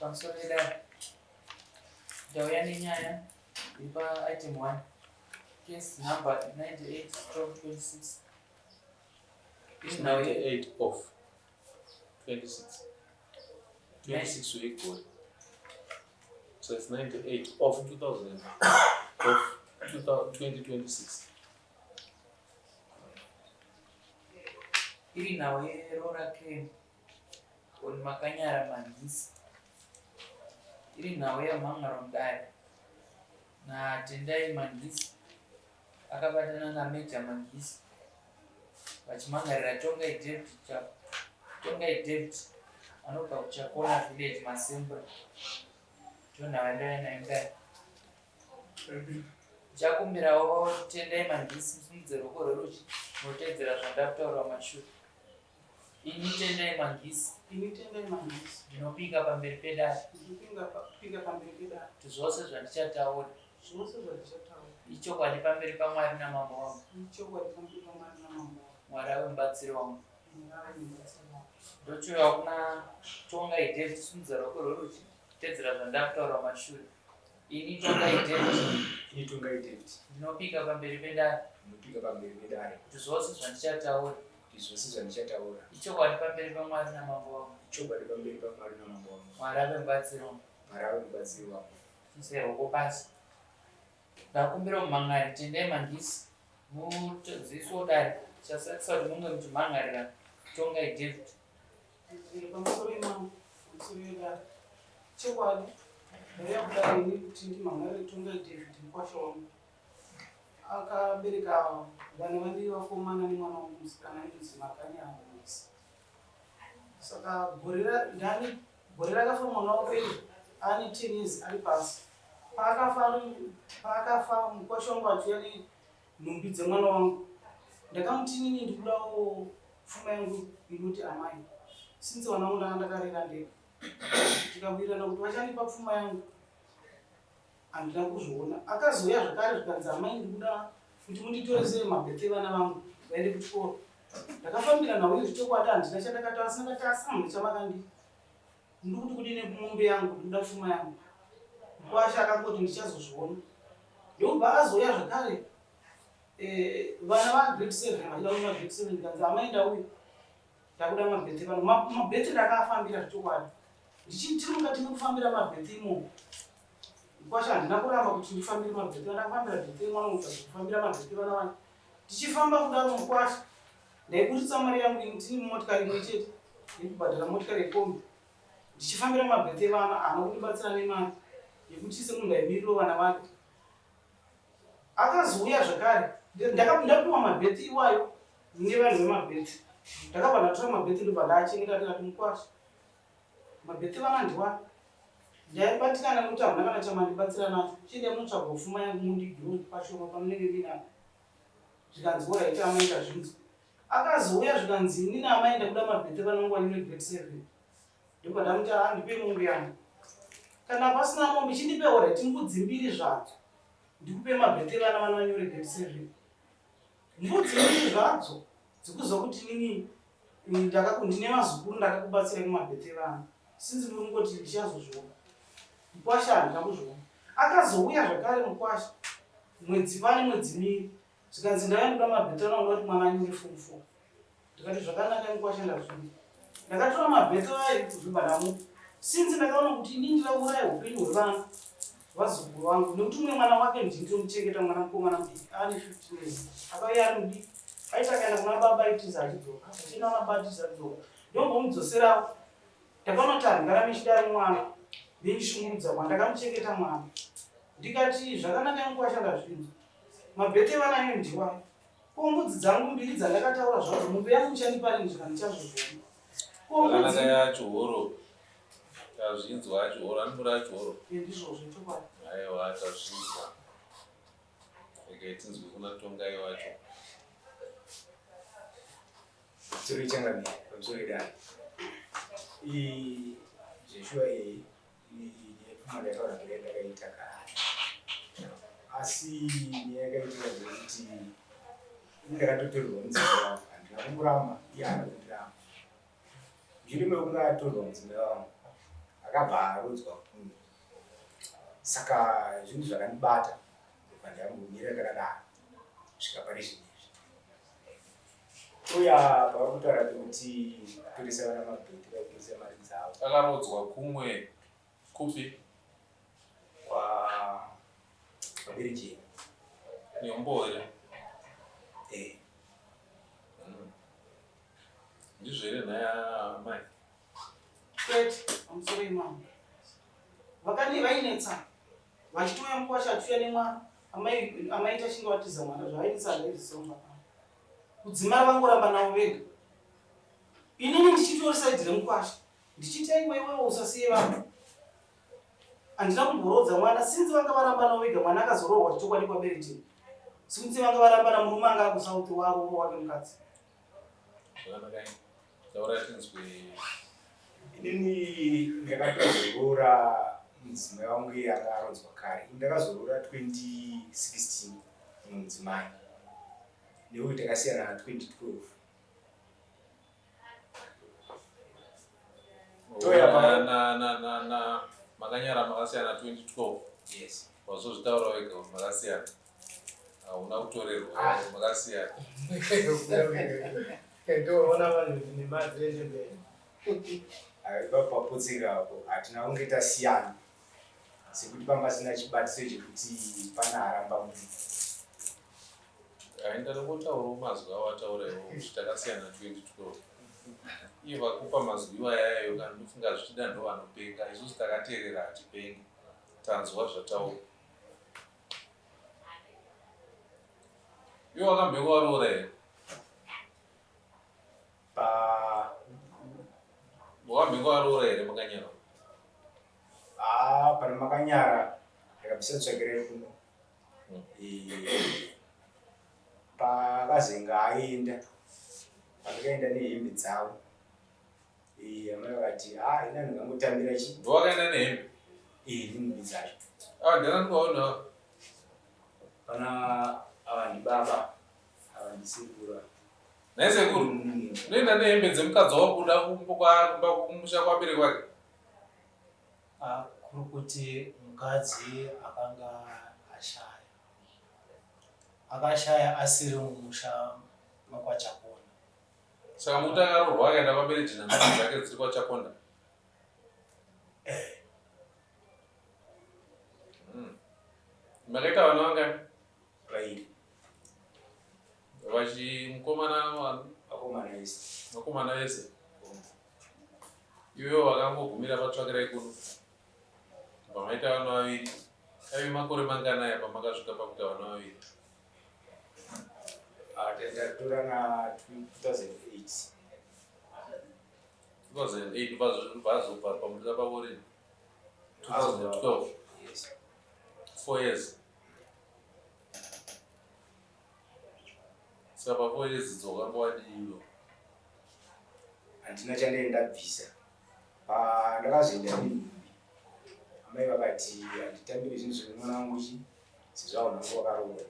pamusoro pedare ndauya nenyaya ipa item 1 case number 98/26 It's 98 of 26. 26 we equal. So it's 98 of 2000 of 2026. iri nhau yerora claim on makanyara manhisi iri nhau yamhangaro mudare naTendai Manghisi akabatana naMajor Manghisi vachimhangarira Tongai David anobva kuChakona village Masembra ndonhava ndauya nayo mudare. Ndichakumbirawo Tendai Manghisi musimudze ruoko rwerudyi munotedzera zvandakutaura mashure. Ini Tendai Manghisi ndinopika pamberi pedare kuti zvose zvandichataura ichokwadi pamberi paMwari namambo wangu, Mwari ave mubatsiri wangu. Ndochiuya kuna Tongai David simudze ruoko rwerudyi kutedzera zvandakutaura mashure. Ini Tongai David ndinopika pamberi pedare kuti zvose zvandichataura ichokwadi pamberi paMwari namambo wangu, Mwari ave mubatsiri wangu. Tiise ruoko pasi. Ndakumbira mumhan'ari Tendai Manghisi mudzidziso dare chasakisa kuti munge muchimhan'arira Tongai David. Pamusoro pedare chokwadi ndauya kudai ini kuti ndimhan'arire Tongai David mukwasha wangu. Akabereka vana vaviri vakomana nemwana wangu musikana ainzi Makanyara Manghisi. Saka gore rakafa mwana waperi ane 10 years ari pasi. Paakafa mukwasha wangu achiuya nenhumbi dzemwana wangu, ndakamuti inini ndikudawo pfuma yangu inoti amai, sinzi mwana wangu ndanga ndakarera ndega. Tikabhuirana kuti vachandipa pfuma yangu handina kuzviona. Akazouya zvakare zvikanzi amai ndikuda kuti munditore sei mabhete vana vangu vaende kuchikoro. Ndakafambira nawo izvi chokwadi handina chandakataura, asi ndakati asamu chamakandii ndikuti kudine mombe yangu ndikuda pfuma yangu. Mukwasha akangoti ndichazozviona. Ndobva azouya zvakare vana vagrade 7 vachida kuenda grade 7 ndikanzi amai ndauya ndakuda mabhete vano. Mabhete ndakafambira zvechokwadi. Tiri mukati mekufambira mabhete imomo. Mukwasha handina kuramba kuti ndifambire mabhete, ndakafambira bhete mwana wangu kufambira mabhete vana vangu. Tichifamba kudaro mukwasha ndaibudisa mari yangu tiri mumotikari imwe chete ndikubhadhara motikari yekombi. Ndichifambira mabhete vana haana kundibatsira nemari yekuti semunhu aimiriro vana vake. Akazouya zvakare ndapiwa mabhete iwayo nevanhu vemabhete. Ndakabva ndatora mabhete ndobva ndaachengeta ndikati mukwasha mabhete vana ndiwana. Ndaibatikana nekuti hamuna kana chamandibatsira nacho. Chiende munotsvaga pfuma yangu mundigiro pashoma pamunenge ndinavo. Zvikanzi oraiti amai ndazvinzwa. Akazouya zvikanzi inini amai ndakuda mabhete vanangu vanyore grade 7. Ndobva ndamuti ndipe mombe yangu. Kana pasina mombe chindipe oraiti mbudzi 2 zvadzo ndikupe mabhete vana vanyore grade 7. Mbudzi 2 zvadzo dzikuzwa kuti inini ndine mazukuru ndakakubatsirai kumabhete vana. Sinzi muri kungoti ndichazozviona. Mukwasha handina kuzviona. Akazouya zvakare mukwasha mwedzi 2 zvikanzi ndauya ndoda mabhete vana kuti mwana anyore form 4. Ndikati zvakanaka mukwasha ndazviona. Ndakatora mabhete vaya kuzvimba ndamupa. Sinzi ndakaona kuti inini ndirauraya upenyu hwevana vazukuru vangu nekuti umwe mwana wake ndinomuchengeta mwana mukomana mudiki ane 15 years. Akauya ari mudiki aiti akaenda kuna baba aitiza achidzoka achienda kuna baba aitiza achidzoka ndombomudzoserawo. Ndakaona kuti handigarami chidari mwana ndindishungurudza mwana ndakamuchengeta mwana. Ndikati zvakanaka mukwasha ndazvinzwa. Mabhete vana iye ndiwayo. Mbudzi dzangu 2 dzandakataura zvadzo mombe yangu ichandipa rini zvika ndichazozviona. Zvakanaka yacho horo tazvinzwa acho horo anobura acho horo ndizvozvo chokwadi. aiwa tazvinzwa rege tinzwe kuna Tongai wacho. Tsuri changani pamusoro pedare zveshuwa iyi yepfuma yakaona kuti ndakaita kare, asi yakaitira zvekuti ndakatotorwa mudzinga wangu handina kumurama iye haana kundirama. Mushure mekunge atorwa mudzinga wangu akabva arodzwa kunhu. Saka zvinhu zvakandibata pandambomira ndakadaro kusvika pane zvinezvi. Uya pakutaura kuti torisa vana mabheti vaipurisa mari dzavo. Akarodzwa kumwe kupi? KwaBerijeni. Nembore. Ndizvo here nhaya mai? Kwete, pamusoro imama. Vakani vainetsa. Vachitouya mukwasha achiuya nemwana. Amaita chinge watiza mwana zvavainetsa ndaizvisonga. Kudzimai vangoramba navo vega. Inini ndichitori saidhi remukwasha. Ndichiti iwewe usasiye vanhu. Handina kumborodza mwana sinzi vanga varamba navo vega mwana akazorohwa chokwadi kwaBerijeni. Sinzi vanga varamba namurume anga kusauti wavo wake mukadzi. Zvakanaka taura tinzwe. Inini ndakatozorora mudzimai wangu akarodzwa kare. Ndakazorora 2016 mudzimai. Nekuti takasiyana na 2012. Na makanyara makasiyana 2012. Yes. Wazozvitaura wega makasiyana. Hauna kutorerwa makasiyana. Ndoona vanhu nemadhende mberi. Papotsika apo hatina kunge tasiyana. Sekuti pamba sina chibatiso chekuti pana aramba munhu. Haindada kutaurawo mazwi awataura iwo kuti takasiyana 2012. Iye vakupa mazwi iwayayo kana ndofunga zvichida ndo vanopenga. Isusu takateerera hatipengi. Tanzwa zvataura. Iwe wakambeko waroora here? Wakambeko waroora here makanyara? Pana makanyara ndakabvisa tsvagirai kuno. Pakazenga aenda. Pandakaenda nehembe dzavo. Amai vakati ina ndingangotambira chii. Ndowakaenda nehembe? Nhumbi dzacho. Ndakandikaona. Pana ava ndibaba. Ava ndisekuru. Naisekuru? Unoenda nehembe dzemukadzi wakuda kumba kumusha kwabereki kwake? Kuri kuti mukadzi akanga ashaya. Akashaya asiri mumusha makwaChakonda. Saka muti akaroorwa akaenda kwaBerijeni namari dzake dziri kwaChakonda? Makaita vana vangani? Vairi. Mukomana wanu? Vakomana vese. Iwewe wakangogumira patsvakirai kuno. Pamaita vana vaviri. Aive makore manganaya pamakasvika pakuita vana vaviri? Ndatora na 2008. 2008 vazobva pamuda pavo rini? 2012. Yes. 4 years. Saka pa4 years dzokanga wadiro. Handina chandaenda bvisa. Ndakazoenda nenhumbi. Amai vakati handitambiri zvinhu zvemwana wangu chi sezvaona wangu wakaroora.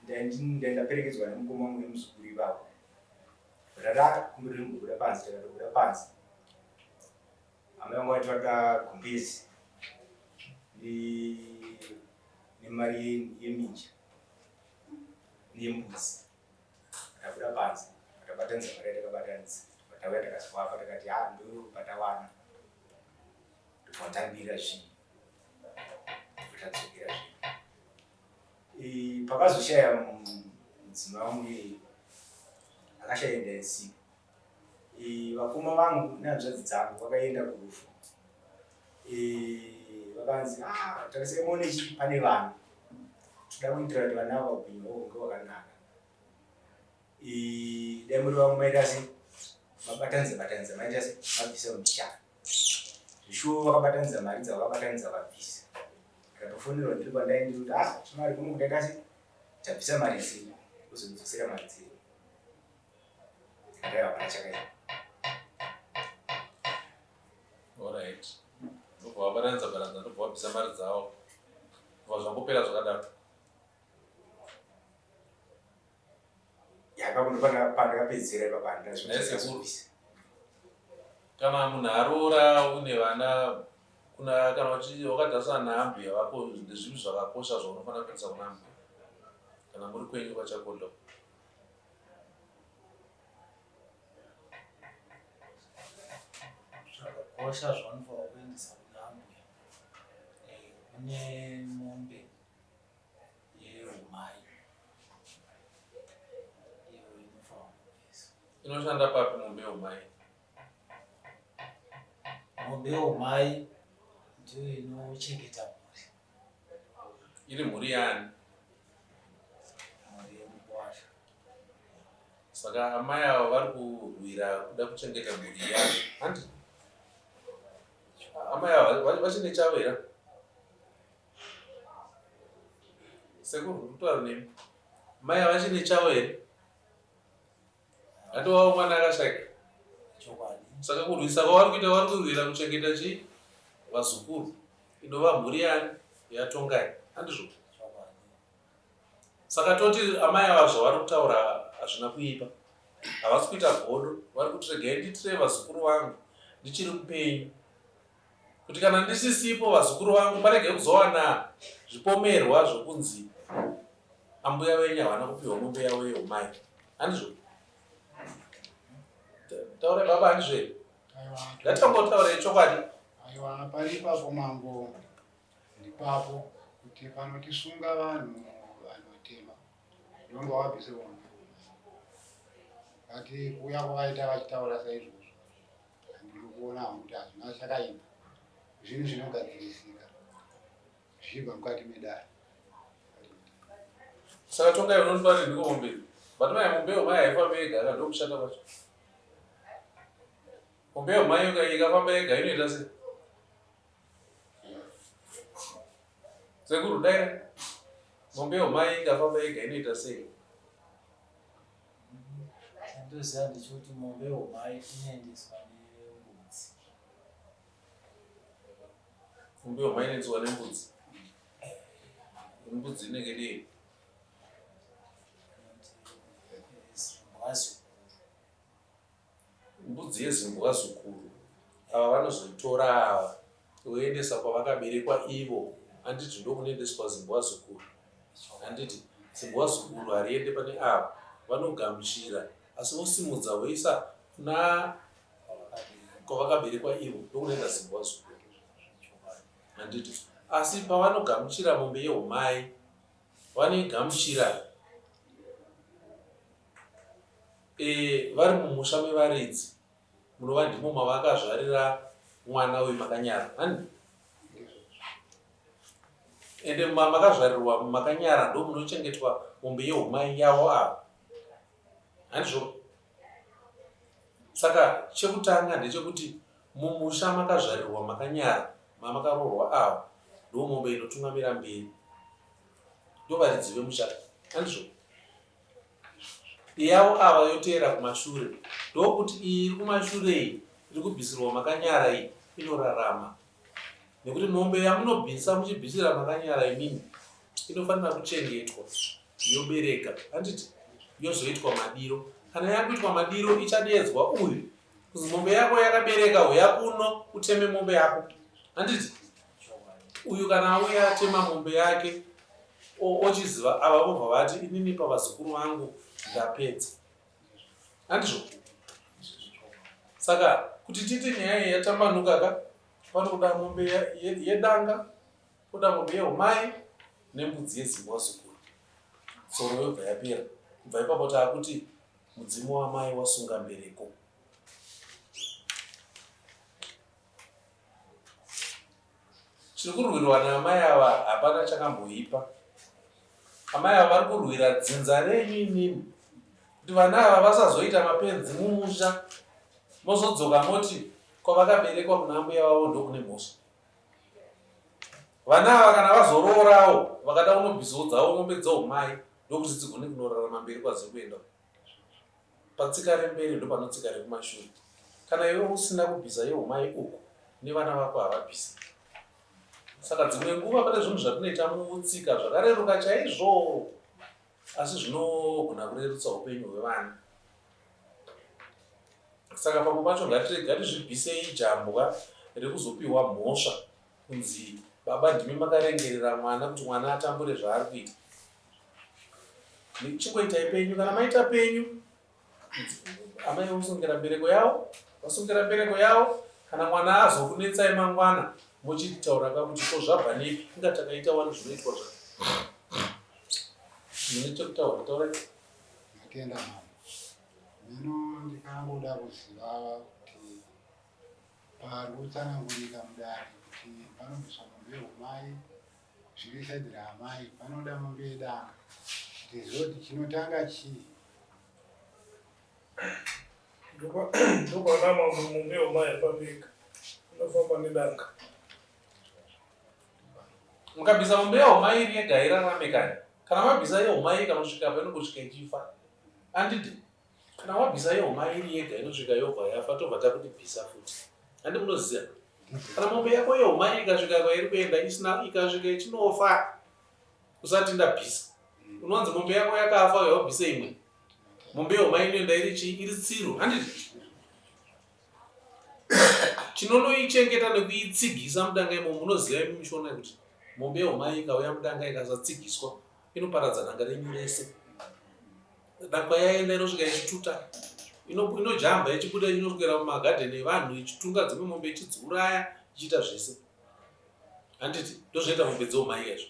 Ndaperekedzwa nemukoma wangu nemuzukuru ivavo. Rara kumbiri rimbobuda panze, takatobuda panze. Amai vangu vati vada gumbezi nemari yeminja nembudzi. Takabuda panze, takabatanidza mari yatakabatanidza. Patauya takaswafa takati ndo patawana. Ndopatambira zvinhu. Ndopatadzokera zvinhu. Pakazoshaya mudzimai wangu akashaenda nesiku. Vakoma vangu nehanzvadzi dzangu vakaenda kurufu. Vakanzi takasaimaone chi pane vanhu. Toda kuitira kuti vana vaupenyu hwavo hunge hwakanaka. Dai muri vangu maita sei? Mabatanidza maita sei? Mabvisa muchana. Zvishuwo vakabatanidza mari dzavo vakabatanidza vabvisa. Ndakatofonerwa ndiri kwandaindi kuti chimari kuno kudaita sei? Tabvisa mari dzenyu uzondidzosera mari dzenyu. Ndaiva hapana chakaita. Alright. Ndobva wabatanidza ndobva wabvisa mari dzavo. Kubva zvangopera zvakadaro. Yakakuno pandakapedzisira ipapa handina zvinoita zvobvisa. kana munhu aroora une vana kuna kana wakadhasa nhambuya vako zvinhu zvakakosha zvaunofanira kuendesa kuna mbuya kana muri kwenyu kwachakondo. Zvakakosha zvaunofanira kuendesa kuna mbuya kune mombe yeumai iyo inofanira kuendesa. Inoshanda papi mombe yeumai? Mombe yeumai ndiyo inochengeta mhuri. Iri mhuri yani? Mhuri yemukwasha. Saka amai avo vari kurwira kuda kuchengeta mhuri yavo. Handi amai avo vachine chavo here? Sekuru kutaura nemi. Mai avo vachine chavo here? Hatovawo mwana akashaka. Saka kurwisa kwavari kuita vari kurwira kuchengeta chii? Vazukuru. Inova mhuri yani? Yatongai. Handizvo? Saka toti amai ava zvavari kutaura hazvina kuipa. Havasi kuita godo. Vari kuti regai nditire vazukuru vangu ndichiri mupenyu. Kuti kana ndisisipo vazukuru vangu parege kuzowana zvipomerwa zvokunzi ambuya venyu havana kupiwa mombe yavo yeumai. Handizvo? Taure baba handizvo? Ndatambotaurei chokwadi. Aiwa pari papo mambo ndipapo kuti panotisunga vanhu vanotema ndongo wabvise vanhu ati kuya kwavaita vachitaura saizvozvo handiri kuona hangu kuti hazvina chakaima zvinhu zvinogadzirisika zvichibva mukati medare. Saka tongai unondwari ndiko mombe batomai mombe yeumai haifambi yega aka ndokushanda kwacho. Mombe yeumai ikafamba yega inoita sei? Sekuru dai mombe yeumai ikafamba yega inoita sei? Ndoziva ndichoti mombe yeumai inoendeswa nembudzi. Mombe yeumai inoendeswa nembudzi. Mbudzi inenge dii? Mbudzi yezimbwa zukuru. Ava vanozoitora ava voendesa kwavakaberekwa ivo. Handiti ndokunoendeswa zimbwa zukuru. Handiti zimbwa zukuru hariende pane ava vanogamuchira asi vosimudza voisa kuna kwavakaberekwa ivo ndokunoenda zimbwa zukuru. Handiti asi pavanogamuchira mombe yeumai vanoigamuchira vari mumusha mevaridzi munova ndimo mavakazvarira mwana wemakanyara. Handi ende makazvarirwa makanyara ndo munochengetwa mombe yeumai yavo ava. Handizvo? Saka chekutanga ndechekuti mumusha makazvarirwa makanyara mamakaroorwa ava ndo mombe inotungamira mberi ndo varidzi vemusha. Handizvo? Yavo ava yoteera kumashure ndokuti iyi iri kumashure iyi iri kubvisirwa makanyara iyi inorarama nekuti mombe yamunobvisa muchibvisira makanyara imini inofanira kuchengetwa yobereka. Handiti yozoitwa madiro. Kana yakuitwa madiro ichadedzwa uyu kuzi mombe yako yakabereka huya kuno uteme mombe yako. Handiti uyu kana auya atema mombe yake ochiziva ava vobva vati inini pavazukuru vangu ndapedza. Handizvo? Saka kuti titi nyaya yatambanuka ka panokuda mombe yedanga, poda mombe yeumai nembudzi yezimbwa zukuru. Tsoro yobva yapera. Kubva ipapo taakuti mudzimu wamai wasunga mbereko. Chiri kurwirwa naamai ava hapana chakamboipa. Amai ava vari kurwira dzinza renyu inini kuti vana ava vasazoita mapenzi mumusha mozodzoka moti kwavakaberekwa kuna mbuya vavo ndokune mhosva. Vana ava kana vazoroorawo vakada kunobvisawo dzavo mombe dzeumai ndokuti dzigone kunorarama mberi kwadzo kuenda patsika remberi ndo panotsika rekumashure. Kana iwe usina kubvisa yeumai uku nevana vako havabvisa. Saka dzimwe nguva pane zvinhu zvatinoita mutsika zvakareruka chaizvo asi zvinogona kurerutsa upenyu hwevana. Saka pamwe pacho ngatizvibvisei jambwa rekuzopiwa mhosva kunzi baba ndimi makarengerera mwana kuti mwana atambure zvaari kuita. Chingoitai penyu, kana maita penyu amai osungera mbereko yavo, vasungera mbereko yavo, kana mwana azokunetsai mangwana muchitaura kuti ko zvabva nepi, inga takaita wani zvinoitwa mune chekutaura taura. Matenda mama. Mino ndikangoda kuziva kuti parutsanangurika mudare kuti panobviswa mombe yehumai, zvirisadzira amai, panoda mombe yedanga. Kuti zoti chinotanga chii? Ndokwana mombe yehumai yapabika. Unofamba nedanga. Mukabvisa mombe yehumai iri yega irarame kani. Kana mabvisa yehumai kanosvika painongosvika ichifa. Anditi kana wabvisa yehumai iri yega inosvika yobva yafa tobva takuti bvisa futi. Handi munoziya. Kana mombe yako yehumai ikasvika kwairi kuenda ikasvika ichinofa usati ndabvisa. Unonzi mombe yako yakafa wabvisa imwe. Mombe yehumai inoenda iri tsiro. Handiti chinonoichengeta nekuitsigisa mudanga imo munoziva imi mishona kuti mombe yehumai ikauya mudanga ikasatsigiswa inoparadza danga renyu rese. Danga yaenda inosvika ichituta, inojamba ichibuda inoswera mumagadheni evanhu ichitunga dzimwe mombe ichidziuraya ichiita zvese. Handiti ndozvoita mombe dzehumai izvo.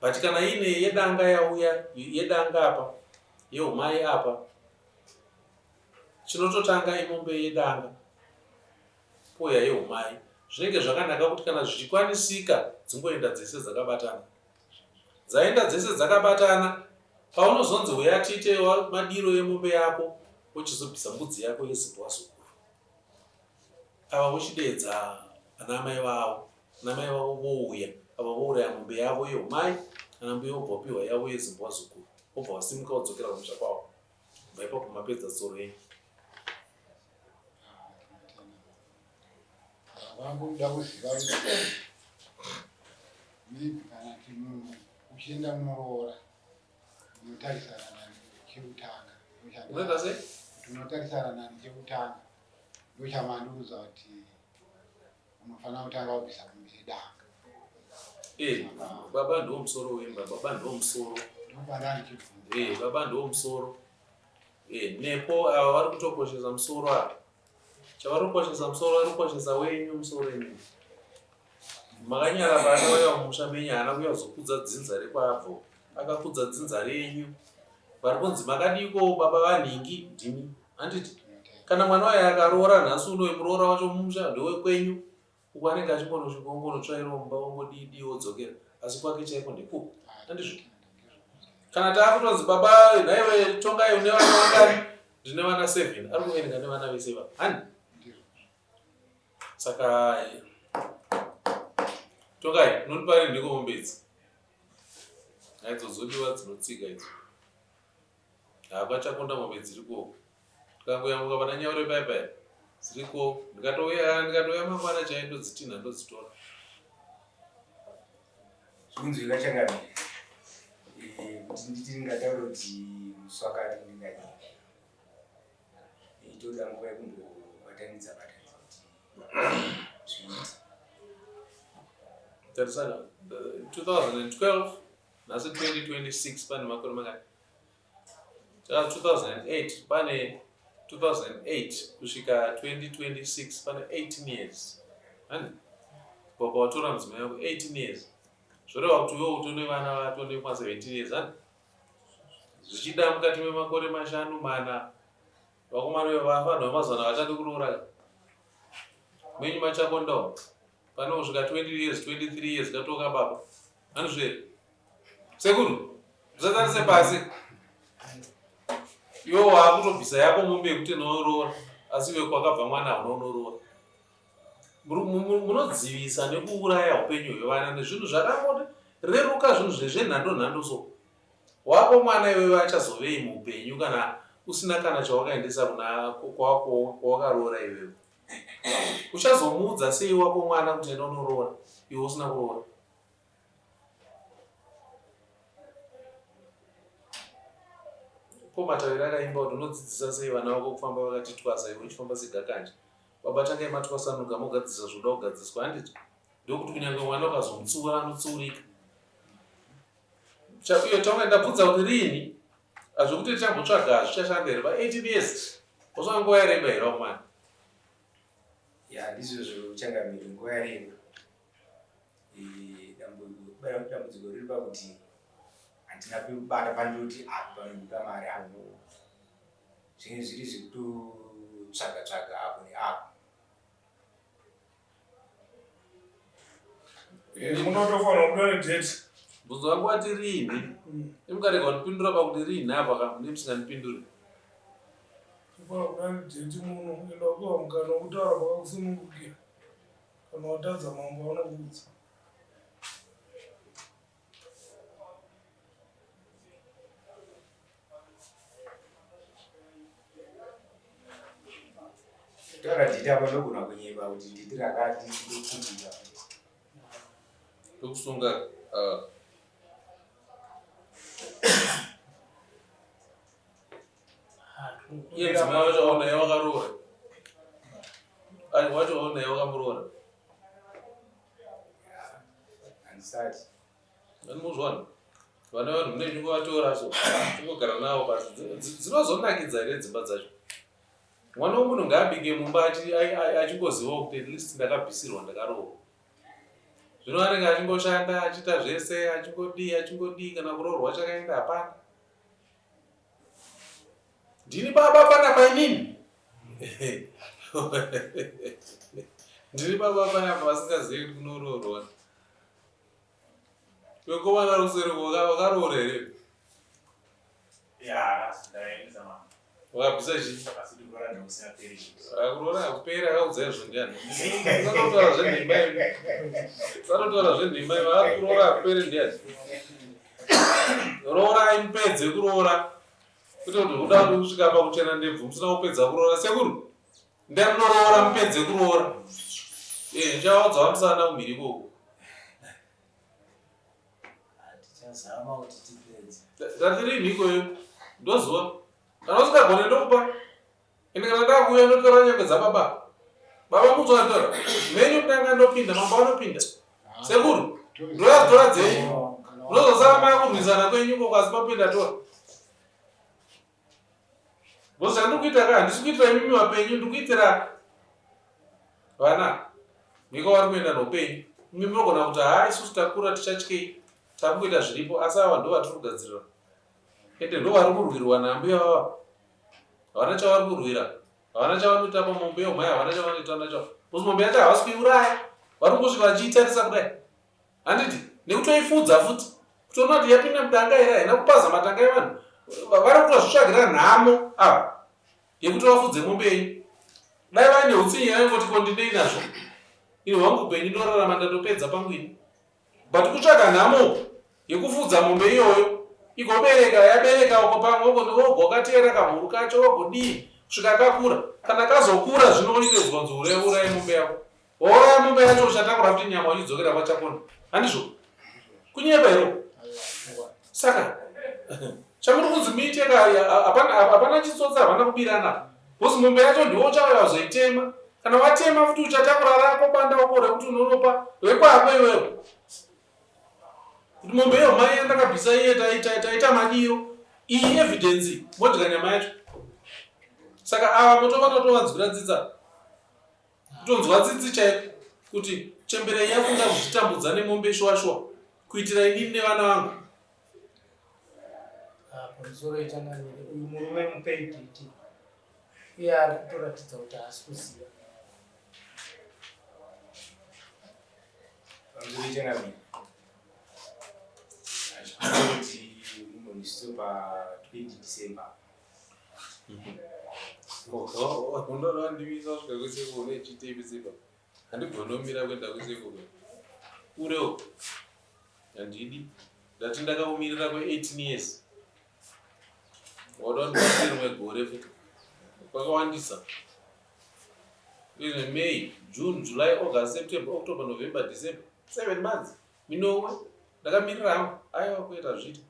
But kana ine yedanga yauya yedanga apa yehumai apa, chinototanga imombe yedanga pouya yehumai. Zvinenge zvakanaka kuti kana zvichikwanisika dzingoenda dzese dzakabatana. Dzaenda dzese dzakabatana, paunozonzi uya tiite madiro emombe yako, uchizobvisa mbudzi yako yezimbwa zukuru. Ava uchidedza anamai vavo, anamai vavo vouya, ava vouraya mombe yavo yehumai, anamai vobva wapiwa yavo yezimbwa zukuru, wobva wasimuka wodzokera kumusha kwavo. Kubva ipapo mapedza tsoro yenyu. Vangoda kuziva kuti maybe kana kuti munhu uchienda muroora unotarisana nechekutanga. Unoita sei? Unotarisana nechekutanga ndochamandiudza kuti unofanira kutanga kubvisa mombe yedanga. Baba ndiwo musoro wemba, baba ndiwo musoro. Ndopanda ndichibvunza. Baba ndiwo musoro. Nepo ava vari kutokoshesa musoro apa. Chavari kukoshesa musoro vari kukoshesa wenyu musoro wenyu. Makanyara vana vaya mumusha menyu haana kuuya kuzokudza dzinza rekwabvo, akakudza dzinza renyu. Vari kunzi makadiko baba vanhingi ndimi. Handiti kana mwana wayo akaroora nhasi unowe muroora wacho mumusha ndewekwenyu, uko anenge achimbonosvika ongonotsvaira mumba ongodii wodzokera, asi kwake chaiko ndekuko. Handizvo kana taakutonzi baba nhaiwe tongai une vana vangani, ndine vana 7, ari kuverenga nevana ve7. Handi saka tongai unondipari ndiko mombe idzi aidzozodiwa dzinotsiga idzo. Kwachakonda mombe dziriko, tikangoyambuka pana Nyaure paipai dziriko. Ndikatouya mangwana chai ndodzitinha ndodzitora. zvinzwika changamira kuti nditi ndingataura kuti muswakati ndinganyika itoda nguva yekumbobatanidza tarisana 2012 nhasi 2026 pane makore mangani? 2008 pane 2008 kusvika 2026 pane 18 years. Handi baba watora mudzimai wako 18 years, zvoreva kuti iwe utone vana vatone kwa 17 years. Handi zvichida mukati memakore 5-4 vakomana vevanhu vemazuva vatati kuroora mwenyu machakondawo pane kusvika 20 years 23 years katoka baba. Handizvere sekuru usatarise pasi iwe waakutobvisa yako mombe yekuti inoroora, asi iwe kwakabva mwana unonoroora. Munodzivisa nekuuraya upenyu hwevana nezvinhu zvakangoreruka, zvinhu zvezvenhando so. Wako mwana iwewe achazovei muupenyu kana usina kana chawakaendesa kwawakaroora iwewe? Uchazomuudza sei wako mwana kuti enda unoroora iwe usina kuroora? pomatavira akaimba kuti unodzidzisa sei vana vako kufamba vakati twasa iwe uchifamba segakanje baba tangai matwasanuka mogadzisa zvoda kugadziswa handiti ndokuti kunyange mwana ukazomutsuura anotsuurika uye taunga ndabvunza kuti rini hazvokuti tichambotsvaga zvichashanda here pa18 years osvanga nguva yareba here wamwana ya ndizvo uchangamiri nguva yareba dambudziko riri pakuti handina kubata pandoti apo panomupa mari apo zvinhu zviri zvekutotsvaga apo neapo munotofanira kuda nedate bvunzo wangu wati rini imukarega kundipindura pakuti rini apa nemusingandipinduri tofanira kuda nedate muno enda kuwa mukana wekutaura kwakakusunungukira kana watadza mambo vanokuudza taura dhiti apa ndogona kunyeba kuti dhiti rakati ndokudira tokusunga iye mudzimai wacho aonaye wakaroora wacho aonaye wakamuroora handisati animuzvana vana vanhu mune chingovatora so chingogara navo pasi dzinozonakidza here dzimba dzacho mwana womunhu ngaabike mumba achingozivawo kuti at least ndakabhisirwa ndakaroorwa zvino anenge achingoshanda achiita zvese achingodii kana kuroorwa chakaenda hapana ndini baba pana mainini ndini baba pana vasingazivi kuti kunoroorwa wekovana rusero wakaroora here wakabvisa chii akuroora akuperi akaudza izvo ndiani sanotora zvenhimbai vaakuroora akuperi ndiani roorai mupedze kuroora kuti kuti uda kuti kusvika pakuchena ndebvu musina kupedza kuroora sekuru ndemunoroora mupedze kuroora ndichavaudza vamusana kumhiri ikoko tichazama kuti tipedze ndatiri mhikoyo ndoziva kana usingagone ndokupa ende kana ndakuuya ndotora nyanga dzababa baba muzoatora menyu kutanga ndopinda mamba anopinda sekuru ndoyazitora dzenyu unozosara makurwisana kwenyu koko asi mapinda tora bosi andikuita ka handisi kuitira imimi vapenyu ndikuitira vana mhiko vari kuenda noupenyu imimi nogona kuti haa isusu takura tichatyei takuita zviripo asi ava ndo vatiri kugadzirira ende ndo vari kurwirwa nambuya vava havana chavari kurwira havana chavanoita pamombe yomhai havana chavanoita nacho bosi mombe yacho havasi kuiuraya vari kungosvika vachiitarisa kudai handiti nekutoifudza futi kutoona kuti yapinda mudanga here haina kupaza matanga evanhu vari kutozvitsvagira nhamo ava yekuti vafudze mombe yenyu dai vaine utsinye vaingoti kondinei nazvo ini hwangu upenyu ndorarama ndatopedza pangwini but kutsvaga nhamo yekufudza mombe iyoyo igobereka yabereka uko pamwe ogokatera kamhuru kacho ogodii kusvika kakura kana kazokura zvinoonekedzwa nzure urai mombe yako ouraya mombe yacho uchatakura kuti nyama uchidzokera pachakona handizvo kunyeba iro saka chamuri kunzi muite hapana chitsotsi havana kubirana bosi mombe yacho ndiwo uchauya uzoitema kana watema futi uchatakura rako banda wako rekuti unonopa wekwako iwewo kuti mombe iyo mai yandakabvisa iye taita madiro iyi evidensi modya nyama yacho saka ava motovatotovanzwira dzidza kutonzwa tsitsi chaiko kuti chemberei yafunga kuzvitambudza nemombe shwashwa kuitira inini nevana vangu pamusoro itanganire uyu murume mupei dhiti iye ari kutoratidza kuti haasi kuziva pamusoro itangamiri kuti munosiso pa20 December ndovandivisa kusvika kwesekuru nechiteipisipa handigonomira kuenda kwesekuru urewo handidi ndati ndakaumirira kwe18 years wada ndipatirwe gore futi kwakawandisa ine May, June, July, August, September, October, November, December 7 months minowe ndakamirira hangu aiwa kuita zviti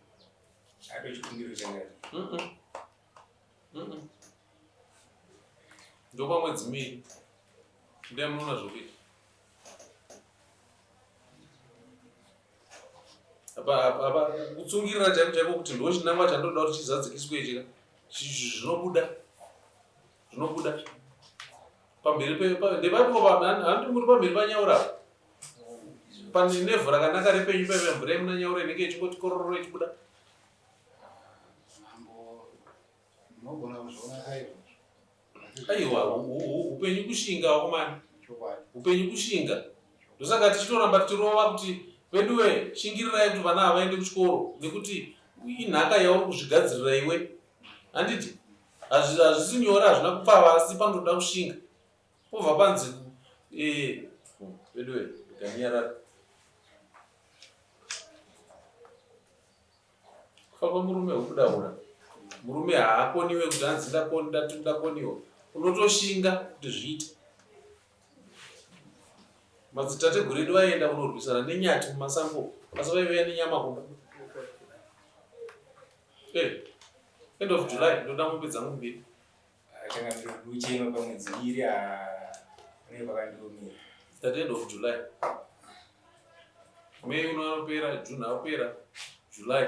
ado chikumbiro changa Ndopamwedzi miviri ndai munoona zvokuita. Apa kutsungirira chaiko chaiko kuti ndochinangwa chandoda kuti chizadzikiswe chika zvinobuda pamberi handiti muri pamberi panyaura nevhu rakanaka repenyu paive mvura yemuna nyaura inenge ichingoti kororo ichibuda. Aiwa, upenyu kushinga wakomani, upenyu kushinga. Ndosaka tichitoramba tichirova kuti veduwe shingirirai kuti vana havaende kuchikoro nekuti inhaka yauri kuzvigadzirira iwe. Handiti hazvisi nyora, hazvina kupfava, asi panotoda kushinga. Pobva panzi veduwe ganyarara. Famba murume wokudaura. Murume haakoniwe kuti hanzi ndakoniwa. Unotoshinga kuti zviite. Madzitateguru edu vaienda kunorwisana nenyati mumasango, asi vaiuya nenyama kumba. End of July ndoda mombe dzangu mbiri. Changa ndiruchema pamwedzi miviri pane pakandiomira. That end of July. May unopera, June apera, July.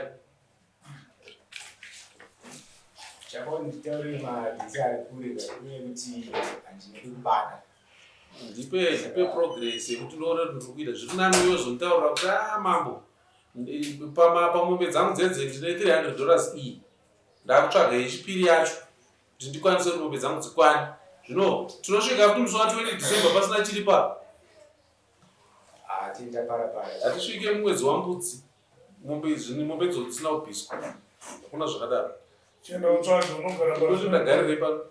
Chakonditaurire mabhisi ari kure uye kuti handina kubata. Ndipe progress yekuti ndoona kuti ndiri kuita zviri nani yozonditaurira kuti mambo pamombe dzangu dzedze ndine $300 iyi ndakutsvaga yechipiri yacho kuti ndikwanise kuti mombe dzangu dzikwane. Zvino tinosvika kuti musi wa20 December pasina chiri pa hatisvike mumwedzi wambudzi mombe dzo dzisina kubviswa. Hakuna zvakadaro. Chenda utsvaga unogara ndagarire pano.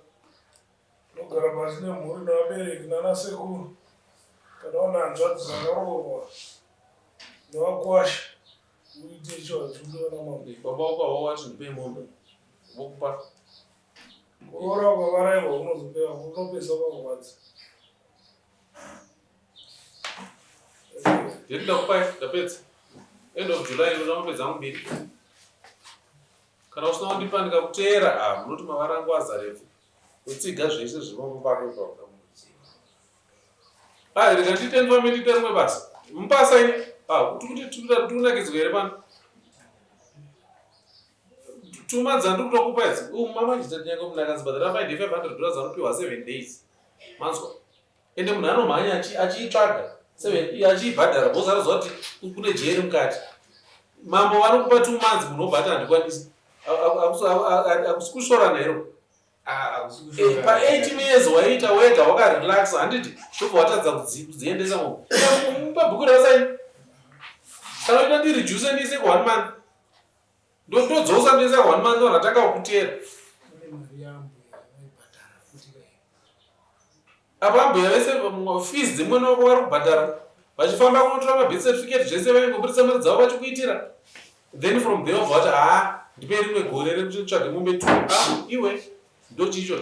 Unogara pasi nemhuri nevabereki nanasekuru kana una hanzvadzi dzakaroorwa nevakwasha uite icho hachiudiwa namambo. Baba wako hawawati ndipe mombe vokupa kuora kwavaraiwa unozopewa unopesa pakurwadza. ndiri ndakupai ndapedza. End of July ndoda mombe dzangu mbiri. Kana usina kundipa ndikakuteera munoti mavara angu azarefu utsiga zvese zvinomuparopa. Rega nditendwa mendite rimwe basa mupasa ine kuti tikunakidzwa here pano. Tuma dzandiri kutokupa idzi mama nditatanyanga munakadzi bhadhara $500 anopiwa 7 days manzwa. Ende munhu anomhanya achiitsvaga achiibhadhara bozaraziva kuti kune jeri mukati. Mambo vanokupa 2 months munobhata handikwanisi. Hakusi kushorana hero. Pa8 years waiita wega wakarelaxa handiti ndobva watadza kudziendesa mo. Pabhuku rasaini kana uita ndireduce ndiise ku1 month ndodzosa ndiise ku1 month wanataka kukutera. Apa ambuya vese fees dzimwe wako vari kubhadhara vachifamba kunotora mabirth certificate zvese vaingoburitsa mari dzavo vachikuitira. Then from there wabva wati ndipe rimwe gore rekuti tsvage mombe 2 iwe ndochicho.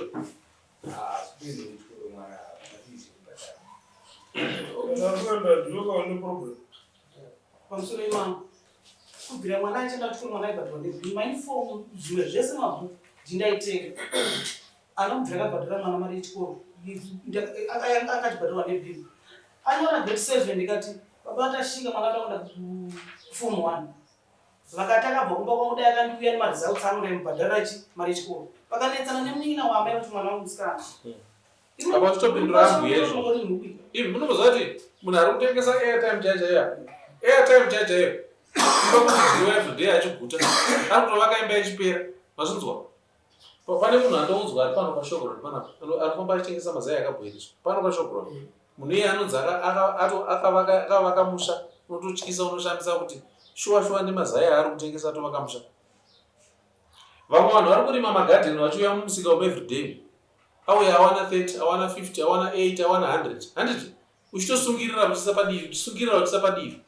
Pamusoro imamo kubvira mwana achienda kuchikoro mwana aibhadharwa nemainifomu zvimwe zvese mabhuku ndindaiteka. Anobvira akabhadhara mwana mari yechikoro akachibhadharwa nebhimu anyora grade 7 ndikati baba tashinga mwana adakuenda kuform 1 vakati akabva kumba kwamuda akandiuya nemaresults anonda mubhadhara mari yechikoro vakanetsana nemunin'ina wamai kuti mwana wamusikana. Apa titopindura hangu yezvo ivi munoziva kuti munhu ari kutengesa airtime chaichaiyo ipakudziwa everyday achiguta ari kutovaka imba ichipera mazvinzwa. Pane munhu andoudzwa ari pano pashogoroni panapa arikufamba achitengesa mazai akabwiriswa pano pashogoroni. Munhu iye anonzi akavaka musha unototyisa unoshambisa kuti shuwa nemazai aari kutengesa atovaka musha. Vamwe vanhu vari kurima magadheni vachiuya mumusika everyday auya awana 30 awana 50 awana 8 awana 100 handiti uchitosungirira uchisa padivi.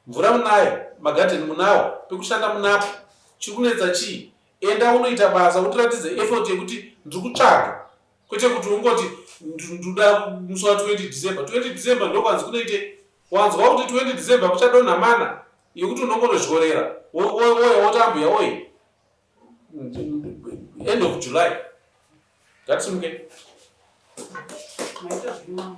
Mvura munayo magadheni munawo pekushanda munapo chiri kunetsa chii. Enda unoita basa utiratidze effort yekuti ndiri kutsvaga kwete kuti ungoti ndoda musi wa20 December. 20 December ndokwanzi kunoite wanzwa kuti 20 December kuchadonha mana yekuti unongonozhorera woya wotambuya oye end of July. Ngatimuke. Maita zvino.